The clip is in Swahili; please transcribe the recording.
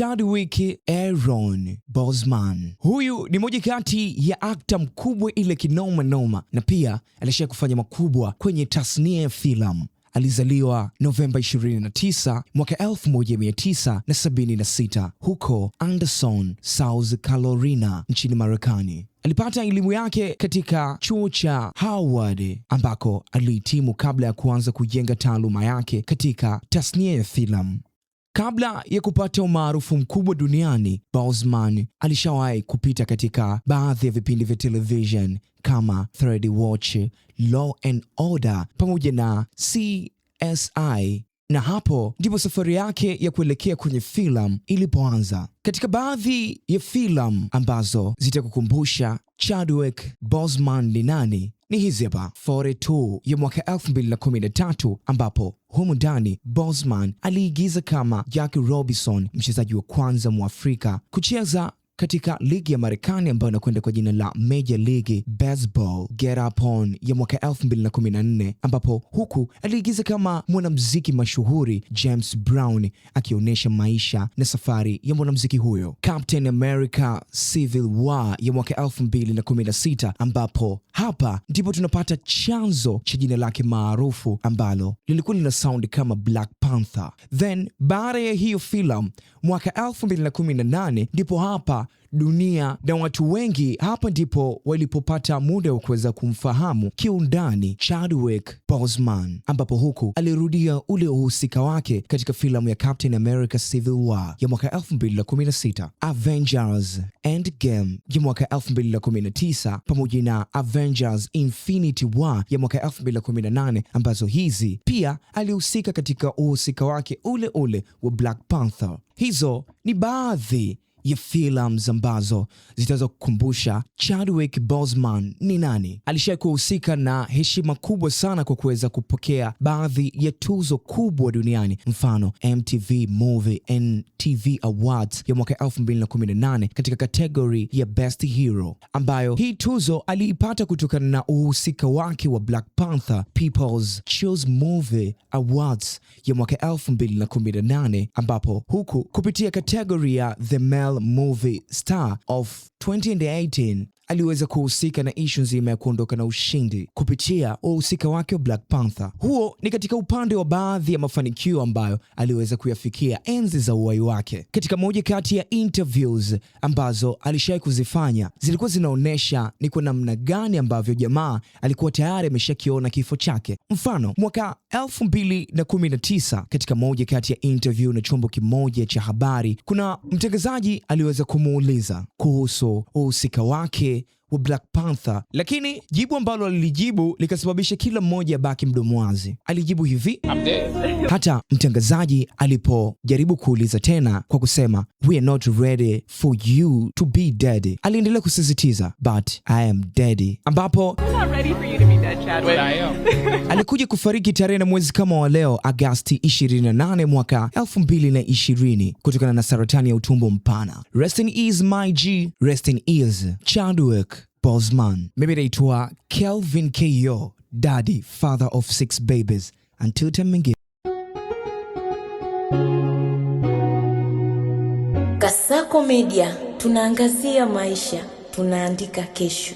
Chadwick Aaron Boseman. Huyu ni moja kati ya akta mkubwa ile kinoma noma, na pia alisha kufanya makubwa kwenye tasnia ya filamu. Alizaliwa Novemba 29 mwaka 1976 huko Anderson, South Carolina nchini Marekani. Alipata elimu yake katika chuo cha Howard ambako alihitimu kabla ya kuanza kujenga taaluma yake katika tasnia ya filamu. Kabla ya kupata umaarufu mkubwa duniani, Boseman alishawahi kupita katika baadhi ya vipindi vya television kama Third Watch, Law and Order pamoja na CSI, na hapo ndipo safari yake ya kuelekea kwenye filamu ilipoanza. Katika baadhi ya filamu ambazo zitakukumbusha Chadwick Boseman ni nani, ni hizi hapa. 42 ya mwaka 2013 ambapo humu ndani Boseman aliigiza kama Jackie Robinson, mchezaji wa kwanza Mwafrika kucheza katika ligi ya Marekani ambayo inakwenda kwa jina la Major League Baseball. Get Up On ya mwaka 2014 ambapo huku aliigiza kama mwanamuziki mashuhuri James Brown, akionyesha maisha na safari ya mwanamuziki huyo. Captain America Civil War ya mwaka 2016 ambapo hapa ndipo tunapata chanzo cha jina lake maarufu ambalo lilikuwa lina sound kama Black Panther. Then baada ya hiyo filamu mwaka 2018 ndipo hapa dunia na watu wengi hapa ndipo walipopata muda wa kuweza kumfahamu kiundani Chadwick Boseman, ambapo huku alirudia ule uhusika wake katika filamu ya Captain America Civil War ya mwaka 2016, Avengers Endgame ya mwaka 2019 pamoja na Avengers Infinity War ya mwaka 2018, ambazo hizi pia alihusika katika uhusika wake ule ule wa Black Panther. Hizo ni baadhi ya films ambazo zitaweza kukumbusha Chadwick Boseman ni nani. Alishawahi kuhusika na heshima kubwa sana kwa kuweza kupokea baadhi ya tuzo kubwa duniani, mfano MTV Movie and TV Awards ya mwaka 2018 katika kategori ya Best Hero, ambayo hii tuzo aliipata kutokana na uhusika wake wa Black Panther. People's Choice Movie Awards ya mwaka 2018 ambapo huku kupitia kategori ya The Male Movie Star of 2018 aliweza kuhusika na issue nzima ya kuondoka na ushindi kupitia uhusika wake wa Black Panther. Huo ni katika upande wa baadhi ya mafanikio ambayo aliweza kuyafikia enzi za uhai wake. Katika moja kati ya interviews ambazo alishawahi kuzifanya zilikuwa zinaonyesha ni kwa namna gani ambavyo jamaa alikuwa tayari ameshakiona kifo chake. Mfano, mwaka 2019 katika moja kati ya interview na chombo kimoja cha habari, kuna mtangazaji aliweza kumuuliza kuhusu uhusika wake wa Black Panther, lakini jibu ambalo alijibu likasababisha kila mmoja baki mdomo wazi. Alijibu hivi, I'm dead. Hata mtangazaji alipojaribu kuuliza tena kwa kusema we are not ready for you to be dead, aliendelea kusisitiza but I am dead, ambapo I'm not ready for you to be dead, Chadwick. I am. Alikuja kufariki tarehe na mwezi kama wa leo Agosti 28 mwaka 2020 kutokana na saratani ya utumbo mpana. Rest in ease my G, rest in ease Chadwick Boseman. Mimi naitwa Kelvin K.O, daddy, father of 6 babies. Until time again. Kasako Media, tunaangazia maisha, tunaandika kesho.